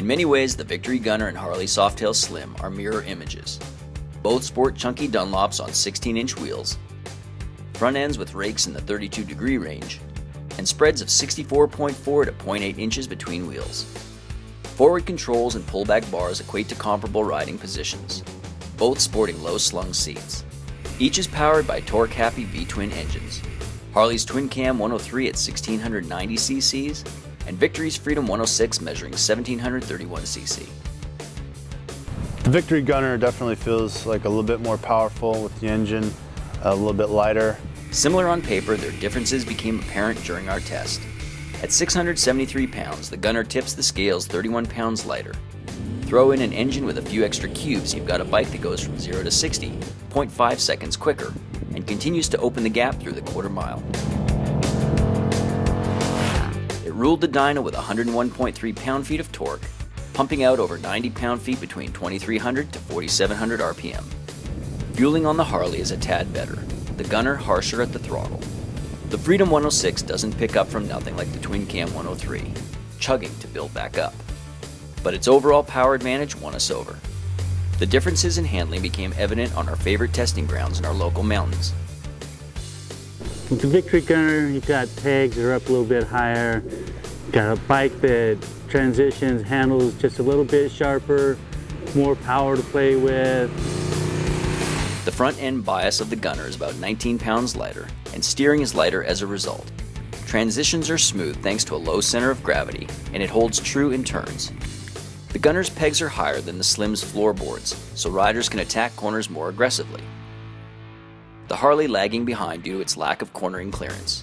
In many ways, the Victory Gunner and Harley Softail Slim are mirror images. Both sport chunky Dunlops on 16-inch wheels, front ends with rakes in the 32-degree range, and spreads of 64.4 to 0.8 inches between wheels. Forward controls and pullback bars equate to comparable riding positions, both sporting low-slung seats. Each is powered by torque-happy V-twin engines, Harley's Twin Cam 103 at 1690 cc's, and Victory's Freedom 106 measuring 1731 cc. The Victory Gunner definitely feels like a little bit more powerful with the engine, a little bit lighter. Similar on paper, their differences became apparent during our test. At 673 pounds, the Gunner tips the scales 31 pounds lighter. Throw in an engine with a few extra cubes, you've got a bike that goes from 0 to 60, 0.5 seconds quicker, and continues to open the gap through the quarter mile. It ruled the dyno with 101.3 pound-feet of torque, pumping out over 90 pound-feet between 2300 to 4700 RPM. Fueling on the Harley is a tad better, the Gunner harsher at the throttle. The Freedom 106 doesn't pick up from nothing like the Twin Cam 103, chugging to build back up. But its overall power advantage won us over. The differences in handling became evident on our favorite testing grounds in our local mountains. With the Victory Gunner, you've got pegs that are up a little bit higher. You've got a bike that transitions, handles just a little bit sharper, more power to play with. The front end bias of the Gunner is about 19 pounds lighter, and steering is lighter as a result. Transitions are smooth thanks to a low center of gravity, and it holds true in turns. The Gunner's pegs are higher than the Slim's floorboards, so riders can attack corners more aggressively. The Harley lagging behind due to its lack of cornering clearance.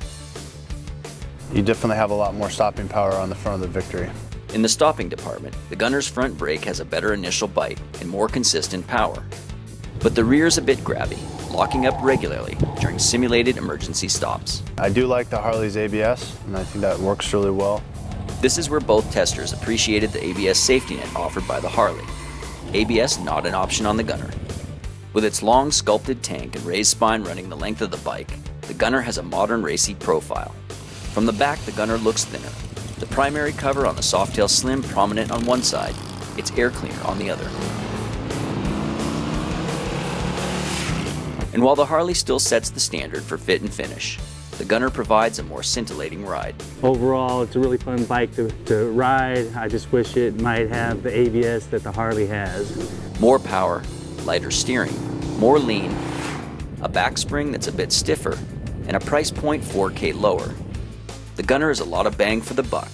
You definitely have a lot more stopping power on the front of the Victory. In the stopping department, the Gunner's front brake has a better initial bite and more consistent power. But the rear is a bit grabby, locking up regularly during simulated emergency stops. I do like the Harley's ABS, and I think that works really well. This is where both testers appreciated the ABS safety net offered by the Harley. ABS not an option on the Gunner. With its long sculpted tank and raised spine running the length of the bike, the Gunner has a modern racy profile. From the back, the Gunner looks thinner. The primary cover on the Softail Slim prominent on one side, its air cleaner on the other. And while the Harley still sets the standard for fit and finish, the Gunner provides a more scintillating ride. Overall, it's a really fun bike to ride. I just wish it might have the ABS that the Harley has. More power, lighter steering, more lean, a back spring that's a bit stiffer, and a price point $4K lower. The Gunner is a lot of bang for the buck,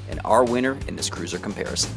and our winner in this cruiser comparison.